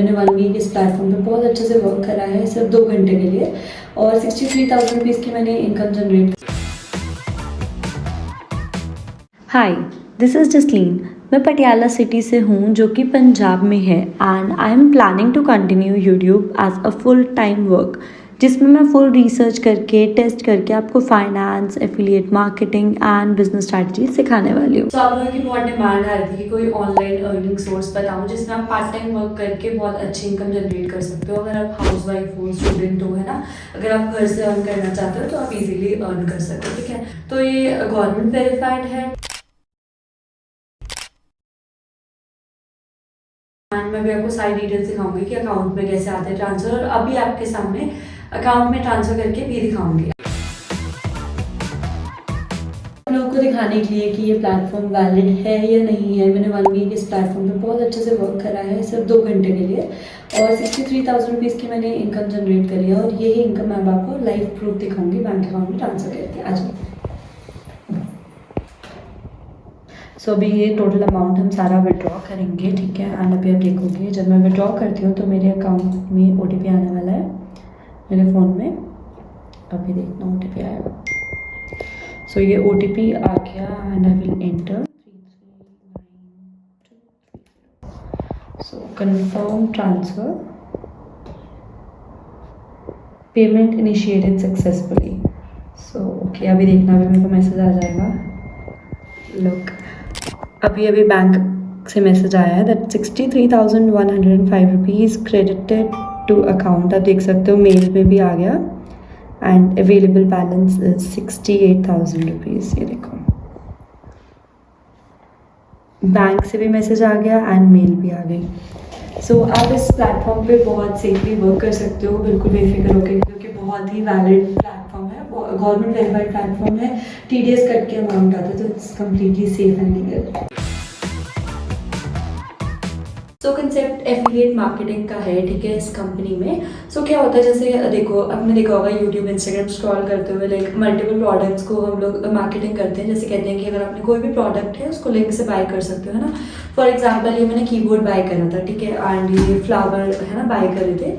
मैंने 1 वीक इस प्लेटफॉर्म पे बहुत अच्छे से वर्क करा है, सिर्फ 2 घंटे के लिए, और 63,000 रुपीज़ की मैंने income generate. Hi, this is Jasleen. मैं पटियाला सिटी से हूँ जो कि पंजाब में है, and I am planning to continue YouTube as a full time work, जिसमें मैं फुल रिसर्च करके टेस्ट करके आपको finance, affiliate marketing and business strategy सिखाने वाली हूँ। तो आप लोगों की बहुत डिमांड आ रही थी कि कोई ऑनलाइन अर्निंग सोर्स बताऊँ जिसमें आप पार्ट टाइम वर्क करके बहुत अच्छी इनकम जनरेट कर सकते हो। अगर आप हाउस वाइफ हो, स्टूडेंट हो, है ना, अगर आप घर से अर्न करना चाहते हो तो आप इजीली अर्न कर सकते हो। ठीक है, तो ये गवर्नमेंट वेरीफाइड है एंड मैं भी आपको सारी डिटेल्स दिखाऊंगी कि अकाउंट में कैसे आते हैं ट्रांसफर, और अभी आपके सामने अकाउंट में ट्रांसफर करके भी दिखाऊंगी आप लोगों को, दिखाने के लिए कि ये प्लेटफॉर्म वैलिड है या नहीं है। मैंने 1 वीक इस प्लेटफॉर्म पे बहुत अच्छे से वर्क करा है, सिर्फ 2 घंटे के लिए, और 63,000 रुपीज़ की मैंने इनकम जनरेट करी है, और यही इनकम मैं आपको लाइव प्रूफ दिखाऊंगी बैंक अकाउंट में ट्रांसफर करके। आ जाओ। सो अभी ये टोटल अमाउंट हम सारा विड्रॉ करेंगे, ठीक है। एंड अभी आप देखोगे जब मैं विड्रॉ करती हूँ तो मेरे अकाउंट में OTP आने वाला है मेरे फ़ोन में। अभी देखना OTP आएगा। सो ये OTP आ गया and I will enter 33923। So confirm transfer, payment initiated successfully. So okay, अभी देखना, अभी मेरे को मैसेज आ जाएगा। लुक, अभी बैंक से मैसेज आया है that 63,105 rupees credited to account. आप देख सकते हो मेल में भी आ गया, and available balance is 68,000 rupees. ये देखो, बैंक से भी मैसेज आ गया एंड मेल भी आ गई। सो आप इस प्लेटफॉर्म पे बहुत सेफली वर्क कर सकते हो, बिल्कुल बेफिक्र होकर, क्योंकि बहुत ही वैलिड प्लेटफॉर्म है, गवर्नमेंट वेरीफाइड प्लेटफॉर्म है, TDS कट के अमाउंट आता है, तो it's completely safe and legal. So concept affiliate marketing का है, ठीक है, इस कंपनी में। सो क्या होता है, जैसे देखो, आपने देखा होगा यूट्यूब, इंस्टाग्राम स्क्रॉल करते हुए लाइक मल्टीपल प्रोडक्ट्स को हम लोग मार्केटिंग करते हैं। जैसे कहते हैं कि अगर आपने कोई भी प्रोडक्ट है उसको लिंक से बाय कर सकते हो, है ना। फॉर एग्जाम्पल ये मैंने कीबोर्ड बाय करा था, ठीक है, एंड ये फ्लावर है ना बाय करे थे।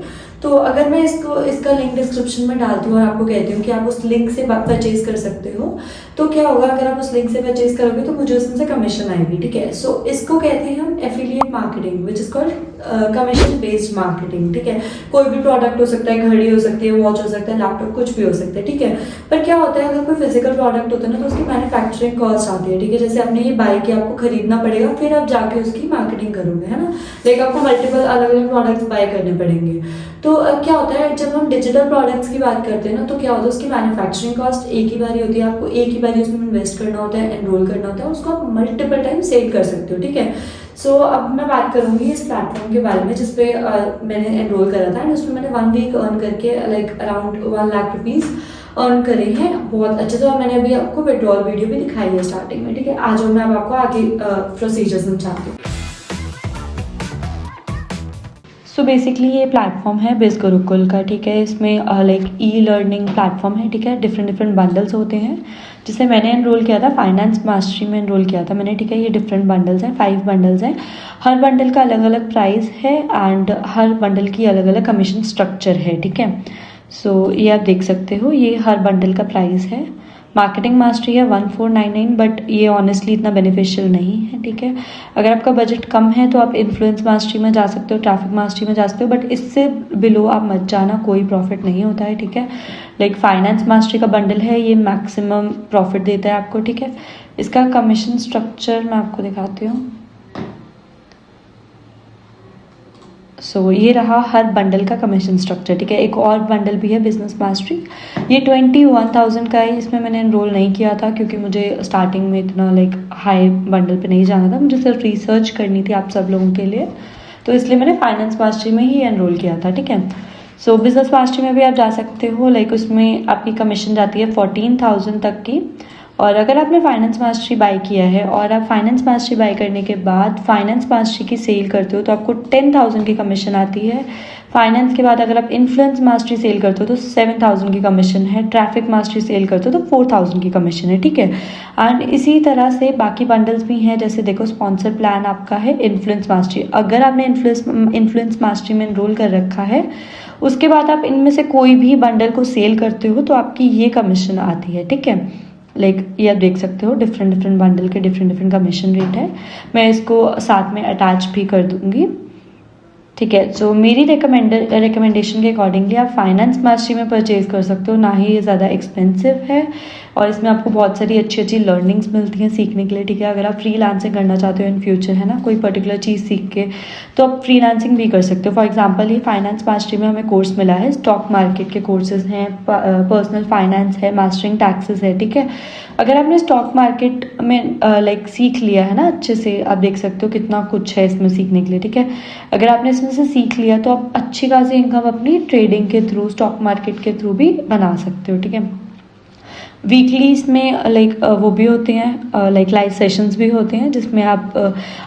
तो अगर मैं इसका लिंक डिस्क्रिप्शन में डालती हूँ और आपको कहती हूँ कि आप उस लिंक से परचेज कर सकते हो, तो क्या होगा, अगर आप उस लिंक से परचेज करोगे तो मुझे उसमें से कमीशन आएगी, ठीक है। सो इसको कहते हैं हम affiliate marketing, which is called commission based marketing, ठीक है। कोई भी प्रोडक्ट हो सकता है, घड़ी हो सकती है, वॉच हो सकता है, लैपटॉप, कुछ भी हो सकता है, ठीक है। पर क्या होता है, अगर कोई फिजिकल प्रोडक्ट होता है ना तो उसकी मैन्युफैक्चरिंग कॉस्ट आती है, ठीक है। जैसे आपने ये बाय किया, आपको खरीदना पड़ेगा, फिर आप जाके उसकी मार्केटिंग करोगे, है ना। लाइक आपको मल्टीपल अलग अलग प्रोडक्ट्स बाय करने पड़ेंगे। तो क्या होता है, जब हम डिजिटल प्रोडक्ट्स की बात करते हैं ना, तो क्या होता है, उसकी मैन्युफैक्चरिंग कॉस्ट एक ही बारी होती है, आपको एक ही बारी उसमें इन्वेस्ट करना होता है, एनरोल करना होता है, उसको आप मल्टीपल टाइम सेल कर सकते हो, ठीक है। सो अब मैं बात करूंगी इस प्लेटफॉर्म के बारे में जिसपे मैंने एनरोल करा था, एंड उसमें मैंने 1 वीक अर्न करके like around 1 lakh rupees earn करे हैं बहुत अच्छे से। और मैंने अभी आपको विड्रॉल वीडियो भी दिखाई है स्टार्टिंग में, ठीक है। आज मैं अब आपको आगे प्रोसीजर समझाती हूँ। सो बेसिकली ये प्लेटफॉर्म है बिज गुरुकुल का, ठीक है। इसमें लाइक ई-लर्निंग प्लेटफॉर्म है, ठीक है। डिफरेंट बंडल्स होते हैं, जिसे मैंने एनरोल किया था फाइनेंस मास्टरी में एनरोल किया था मैंने, ठीक है। ये डिफरेंट बंडल्स हैं, 5 बंडल्स हैं। हर बंडल का अलग अलग प्राइस है एंड हर बंडल की अलग अलग कमीशन स्ट्रक्चर है, ठीक है। सो ये आप देख सकते हो, ये हर बंडल का प्राइस है। मार्केटिंग मास्टरी है 1499, बट ये ऑनेस्टली इतना बेनिफिशियल नहीं है, ठीक है। अगर आपका बजट कम है तो आप इन्फ्लुएंस मास्टरी में जा सकते हो, ट्रैफिक मास्टरी में जा सकते हो, बट इससे बिलो आप मत जाना, कोई प्रॉफिट नहीं होता है, ठीक है। लाइक फाइनेंस मास्टरी का बंडल है, ये मैक्सिमम प्रॉफिट देता है आपको, ठीक है। इसका कमीशन स्ट्रक्चर मैं आपको दिखाती हूँ। सो ये रहा हर बंडल का कमीशन स्ट्रक्चर, ठीक है। एक और बंडल भी है बिजनेस मास्टरी, ये 21,000 का है। इसमें मैंने एनरोल नहीं किया था क्योंकि मुझे स्टार्टिंग में इतना लाइक हाई बंडल पे नहीं जाना था, मुझे सिर्फ रिसर्च करनी थी आप सब लोगों के लिए, तो इसलिए मैंने फाइनेंस मास्टरी में ही एनरोल किया था, ठीक है। सो बिजनेस मास्टरी में भी आप जा सकते हो, लाइक उसमें आपकी कमीशन जाती है 14,000 तक की, और अगर आपने फाइनेंस मास्टरी बाय किया है और आप फाइनेंस मास्टरी बाय करने के बाद फाइनेंस मास्टरी की सेल करते हो तो आपको 10,000 की कमीशन आती है। फाइनेंस के बाद अगर आप इन्फ्लुएंस मास्टरी सेल करते हो तो 7,000 की कमीशन है। ट्रैफिक मास्टरी सेल करते हो तो 4,000 की कमीशन है, ठीक है। एंड इसी तरह से बाकी बंडल्स भी हैं, जैसे देखो स्पॉन्सर प्लान आपका है इन्फ्लुएंस मास्टरी। अगर आपने इन्फ्लुएंस मास्टरी में एनरोल कर रखा है, उसके बाद आप इनमें से कोई भी बंडल को सेल करते हो तो आपकी ये कमीशन आती है, ठीक है। ये आप देख सकते हो डिफरेंट बंडल के डिफरेंट कमीशन रेट है। मैं इसको साथ में अटैच भी कर दूंगी, ठीक है। सो मेरी रिकमेंडेशन के अकॉर्डिंगली आप फाइनेंस मास्टरी में परचेज कर सकते हो, ना ही ये ज़्यादा एक्सपेंसिव है और इसमें आपको बहुत सारी अच्छी लर्निंग्स मिलती हैं सीखने के लिए, ठीक है। अगर आप फ्रीलांसिंग करना चाहते हो इन फ्यूचर, है ना, कोई पर्टिकुलर चीज़ सीख के, तो आप फ्रीलांसिंग भी कर सकते हो। फॉर एग्जांपल ये फाइनेंस मास्टरी में हमें कोर्स मिला है, स्टॉक मार्केट के कोर्सेज हैं, पर्सनल फाइनेंस है, मास्टरिंग टैक्सेस है, ठीक है। अगर आपने स्टॉक मार्केट में सीख लिया है ना अच्छे से, आप देख सकते हो कितना कुछ है इसमें सीखने के लिए, ठीक है। अगर आपने इसमें से सीख लिया तो आप अच्छी खासी इनकम अपनी ट्रेडिंग के थ्रू, स्टॉक मार्केट के थ्रू भी बना सकते हो, ठीक है। वीकली इसमें वो भी होते हैं, लाइव सेशंस भी होते हैं जिसमें आप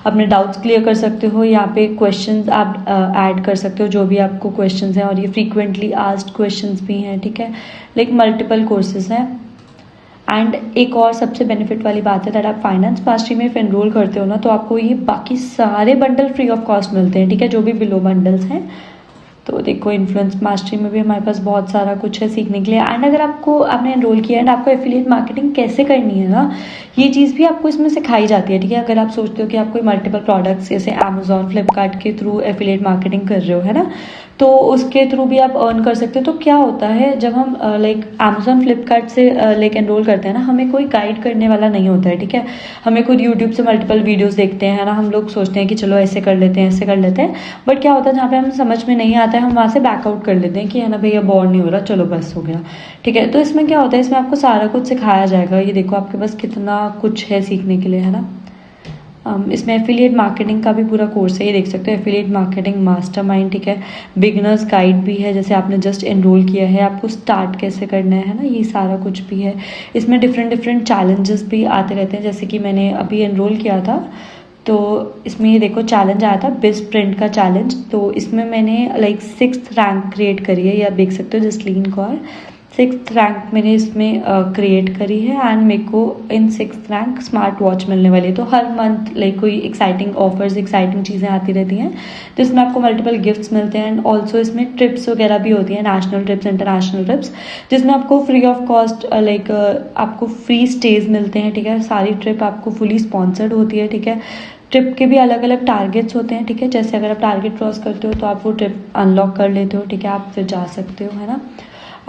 अपने डाउट्स क्लियर कर सकते हो। यहाँ पे क्वेश्चंस आप ऐड कर सकते हो, जो भी आपको क्वेश्चंस हैं, और ये फ्रीक्वेंटली आस्क्ड क्वेश्चंस भी हैं, ठीक है। मल्टीपल कोर्सेज हैं। एंड एक और सबसे बेनिफिट वाली बात है दैट आप फाइनेंस मास्टरी में एनरोल करते हो ना, तो आपको ये बाकी सारे बंडल फ्री ऑफ कॉस्ट मिलते हैं, ठीक है, जो भी बिलो बंडल्स हैं। तो देखो इन्फ्लुएंस मास्टरी में भी हमारे पास बहुत सारा कुछ है सीखने के लिए। एंड अगर आपने एनरोल किया है एंड आपको एफिलिएट मार्केटिंग कैसे करनी है ना, ये चीज़ भी आपको इसमें सिखाई जाती है, ठीक है। अगर आप सोचते हो कि आप कोई मल्टीपल प्रोडक्ट्स जैसे अमेजोन, फ्लिपकार्ट के थ्रू एफिलिएट मार्केटिंग कर रहे हो, है ना, तो उसके थ्रू भी आप अर्न कर सकते हो। तो क्या होता है जब हम अमेजोन, फ्लिपकार्ट से एनरोल करते हैं ना, हमें कोई गाइड करने वाला नहीं होता है, ठीक है। हमें खुद यूट्यूब से मल्टीपल वीडियोस देखते हैं, है ना, हम लोग सोचते हैं कि चलो ऐसे कर लेते हैं, ऐसे कर लेते हैं, बट क्या होता है जहाँ पे हमें समझ में नहीं आता है हम वहाँ से बैकआउट कर लेते हैं कि है ना भैया बोर नहीं हो रहा, चलो बस हो गया, ठीक है। तो इसमें क्या होता है, इसमें आपको सारा कुछ सिखाया जाएगा। ये देखो आपके पास कितना कुछ है सीखने के लिए, है ना। इसमें एफिलिएट मार्केटिंग का भी पूरा कोर्स है, ये देख सकते हो, एफिलिएट मार्केटिंग मास्टरमाइंड, ठीक है। बिगनर्स गाइड भी है, जैसे आपने जस्ट एनरोल किया है, आपको स्टार्ट कैसे करना है ना, ये सारा कुछ भी है। इसमें डिफरेंट चैलेंजेस भी आते रहते हैं, जैसे कि मैंने अभी एनरोल किया था तो इसमें ये देखो चैलेंज आया था बिज प्रिंट का चैलेंज। तो इसमें मैंने 6th रैंक क्रिएट करी है, ये आप देख सकते हो, जसलीन कौर 6th रैंक मैंने इसमें क्रिएट करी है। एंड मेरे को इन 6th रैंक स्मार्ट वॉच मिलने वाली है। तो हर मंथ कोई एक्साइटिंग ऑफर्स, एक्साइटिंग चीज़ें आती रहती हैं, तो इसमें आपको मल्टीपल गिफ्ट्स मिलते हैं। एंड ऑल्सो इसमें ट्रिप्स वगैरह भी होती हैं, नेशनल ट्रिप्स, इंटरनेशनल ट्रिप्स, जिसमें आपको फ्री ऑफ कॉस्ट आपको फ्री स्टेज मिलते हैं, ठीक है। सारी ट्रिप आपको फुली स्पॉन्सर्ड होती है, ठीक है। ट्रिप के भी अलग अलग टारगेट्स होते हैं, ठीक है। जैसे अगर आप टारगेट क्रॉस करते हो तो आप वो ट्रिप अनलॉक कर लेते हो, ठीक है, आप फिर जा सकते हो, है ना।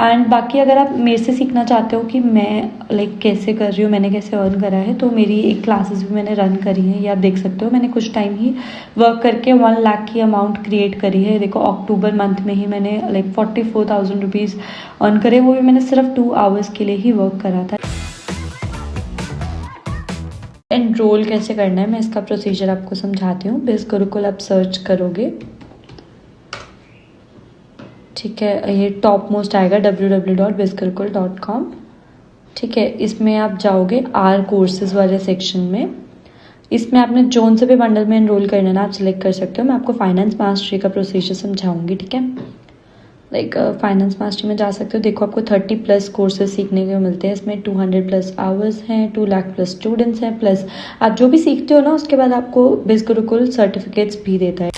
एंड बाकी अगर आप मेरे से सीखना चाहते हो कि मैं कैसे कर रही हूँ, मैंने कैसे अर्न करा है, तो मेरी एक क्लासेस भी मैंने रन करी है, ये आप देख सकते हो। मैंने कुछ टाइम ही वर्क करके 1 लाख की अमाउंट क्रिएट करी है। देखो अक्टूबर मंथ में ही मैंने 44,000 रुपीज़ अर्न करे, वो भी मैंने सिर्फ 2 आवर्स के लिए ही वर्क करा था। एनरोल कैसे करना है मैं इसका प्रोसीजर आपको समझाती हूँ। बिज गुरुकुल आप सर्च करोगे, ठीक है, ये टॉप मोस्ट आएगा www.bizgurukul.com, ठीक है। इसमें आप जाओगे आर कोर्सेज वाले सेक्शन में, इसमें आपने जोन से भी बंडल में एनरोल करना है ना, आप सिलेक्ट कर सकते हो। मैं आपको फाइनेंस मास्टरी का प्रोसीजर समझाऊंगी, ठीक है। फाइनेंस मास्टरी में जा सकते हो। देखो आपको 30+ कोर्सेज सीखने को मिलते हैं, इसमें 200+ आवर्स हैं, 2 लाख+ स्टूडेंट्स हैं, प्लस आप जो भी सीखते हो ना उसके बाद आपको बिज गुरुकुल सर्टिफिकेट्स भी देता है,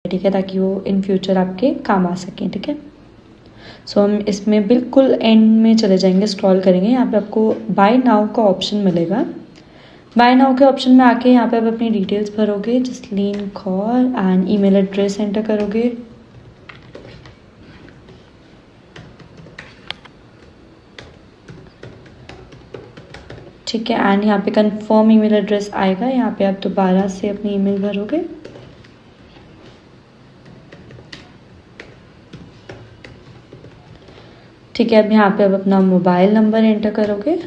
ठीक है, ताकि वो इन फ्यूचर आपके काम आ सकें, ठीक है। सो हम इसमें बिल्कुल एंड में चले जाएंगे, स्क्रॉल करेंगे, यहाँ पे आपको बाय नाउ का ऑप्शन मिलेगा। बाय नाउ के ऑप्शन में आके यहाँ पे आप अपनी डिटेल्स भरोगे, Jasleen Kaur, and email address enter करोगे। ठीक है, एंड यहाँ पे कंफर्म ईमेल एड्रेस आएगा, यहाँ पे आप दोबारा से अपनी ईमेल भरोगे। ठीक है, अब यहाँ पे अब अपना मोबाइल नंबर एंटर करोगे।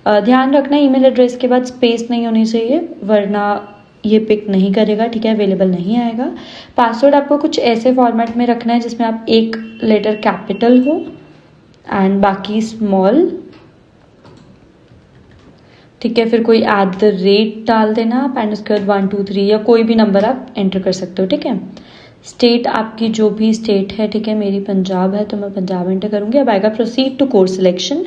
ध्यान रखना ईमेल एड्रेस के बाद स्पेस नहीं होनी चाहिए, वरना ये पिक नहीं करेगा, ठीक है, अवेलेबल नहीं आएगा। पासवर्ड आपको कुछ ऐसे फॉर्मेट में रखना है जिसमें आप एक लेटर कैपिटल हो, एंड बाकी स्मॉल, ठीक है। फिर कोई @ डाल देना आप, एंड उसके बाद 1 2 3 या कोई भी नंबर आप एंटर कर सकते हो, ठीक है। स्टेट आपकी जो भी स्टेट है, ठीक है, मेरी पंजाब है तो मैं पंजाब एंटर करूँगी। अब आएगा प्रोसीड टू कोर्स सिलेक्शन।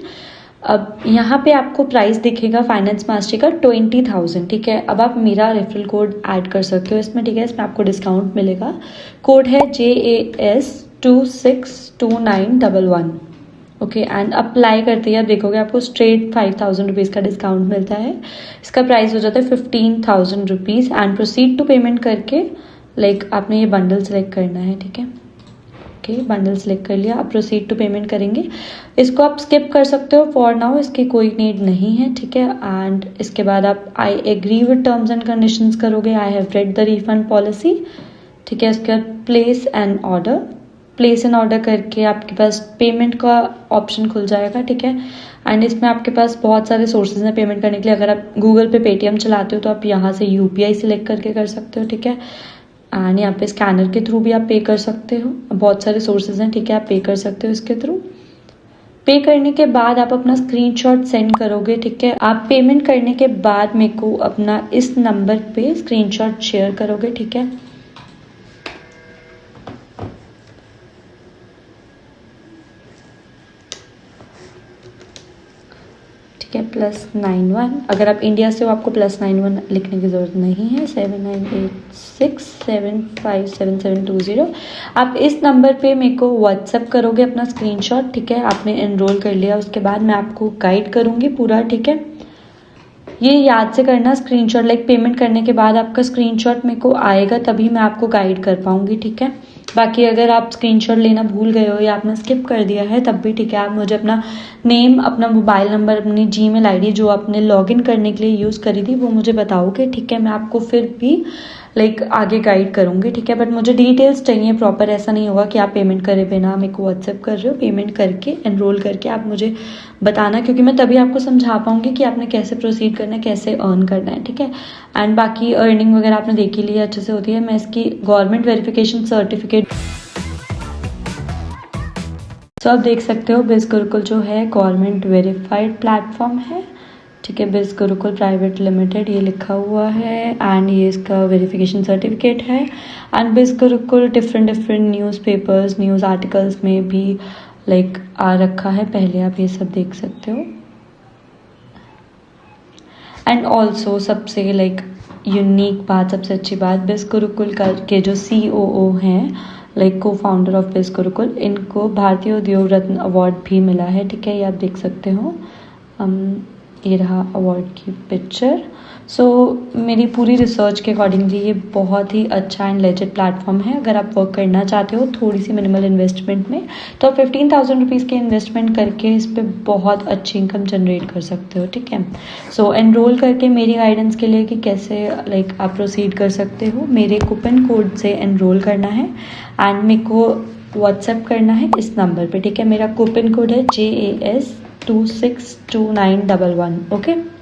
अब यहाँ पे आपको प्राइस दिखेगा फाइनेंस मास्टरी का 20,000, ठीक है। अब आप मेरा रेफरल कोड ऐड कर सकते हो इसमें, ठीक है। इसमें आपको डिस्काउंट मिलेगा। कोड है JAS 262911, ओके। एंड अप्लाई करते ही आप देखोगे आपको स्ट्रेट 5,000 रुपीज़ का डिस्काउंट मिलता है। इसका प्राइस हो जाता है 15,000 rupees. And proceed to payment करके आपने ये बंडल सेलेक्ट करना है, ठीक है। ओके, बंडल सेलेक्ट कर लिया। आप प्रोसीड टू पेमेंट करेंगे। इसको आप स्किप कर सकते हो फॉर नाउ, इसकी कोई नीड नहीं है, ठीक है। एंड इसके बाद आप I agree with terms and conditions करोगे, I have read the refund policy, ठीक है। इसके बाद place an order, place an order करके आपके पास पेमेंट का ऑप्शन खुल जाएगा, ठीक है। एंड इसमें आपके पास बहुत सारे सोर्सेज हैं पेमेंट करने के लिए। अगर आप गूगल पे पेटीएम चलाते हो तो आप यहाँ से UPI सिलेक्ट करके कर सकते हो, ठीक है। एंड यहाँ पे स्कैनर के थ्रू भी आप पे कर सकते हो। बहुत सारे सोर्सेज हैं, ठीक है, आप पे कर सकते हो इसके थ्रू। पे करने के बाद आप अपना स्क्रीनशॉट सेंड करोगे, ठीक है। आप पेमेंट करने के बाद मेरे को अपना इस नंबर पे स्क्रीनशॉट शेयर करोगे, ठीक है। ठीक है, +91। अगर आप इंडिया से हो आपको +91 लिखने की ज़रूरत नहीं है। 7986757720। आप इस नंबर पे मेरे को व्हाट्सअप करोगे अपना स्क्रीनशॉट, ठीक है। आपने एनरोल कर लिया, उसके बाद मैं आपको गाइड करूँगी पूरा, ठीक है। ये याद से करना, स्क्रीनशॉट पेमेंट करने के बाद आपका स्क्रीनशॉट मेरे को आएगा तभी मैं आपको गाइड कर पाऊँगी, ठीक है। बाकी अगर आप स्क्रीनशॉट लेना भूल गए हो या आपने स्किप कर दिया है तब भी ठीक है, आप मुझे अपना नेम, अपना मोबाइल नंबर, अपनी जीमेल आईडी जो आपने लॉगिन करने के लिए यूज़ करी थी वो मुझे बताओगे, ठीक है। मैं आपको फिर भी आगे गाइड करूँगी, ठीक है। बट मुझे डिटेल्स चाहिए प्रॉपर, ऐसा नहीं होगा कि आप पेमेंट करे बिना मेरे को व्हाट्सएप कर रहे हो। पेमेंट करके एनरोल करके आप मुझे बताना, क्योंकि मैं तभी आपको समझा पाऊँगी कि आपने कैसे प्रोसीड करना है, कैसे अर्न करना है, ठीक है। एंड बाकी अर्निंग वगैरह आपने देखी ली अच्छे से होती है। मैं इसकी गवर्नमेंट वेरिफिकेशन सर्टिफिकेट, तो आप देख सकते हो बिज़ गुरुकुल जो है गवर्नमेंट वेरीफाइड प्लेटफॉर्म है, ठीक है। बिज़ गुरुकुल प्राइवेट लिमिटेड ये लिखा हुआ है एंड ये इसका वेरिफिकेशन सर्टिफिकेट है। And biz Gurukul different newspapers, news articles में भी आ रखा है पहले, आप ये सब देख सकते हो। एंड ऑल्सो सबसे यूनिक बात, सबसे अच्छी बात, बिज़ गुरुकुल के जो COO हैं को फाउंडर ऑफ बिज़ गुरुकुल, इनको भारतीय उद्योग रत्न अवार्ड भी मिला है, ठीक है। ये आप देख सकते हो। ये रहा अवार्ड की पिक्चर। सो मेरी पूरी रिसर्च के अकॉर्डिंगली ये बहुत ही अच्छा एंड लेजिट प्लेटफॉर्म है। अगर आप वर्क करना चाहते हो थोड़ी सी मिनिमल इन्वेस्टमेंट में, तो आप 15,000 रुपीज़ के इन्वेस्टमेंट करके इस पर बहुत अच्छी इनकम जनरेट कर सकते हो, ठीक है। सो एनरोल करके मेरी गाइडेंस के लिए कि कैसे आप प्रोसीड कर सकते हो, मेरे कूपन कोड से एनरोल करना है एंड मेरे को व्हाट्सएप करना है इस नंबर पे, ठीक है। मेरा कूपन कोड है JAS 262911, ओके।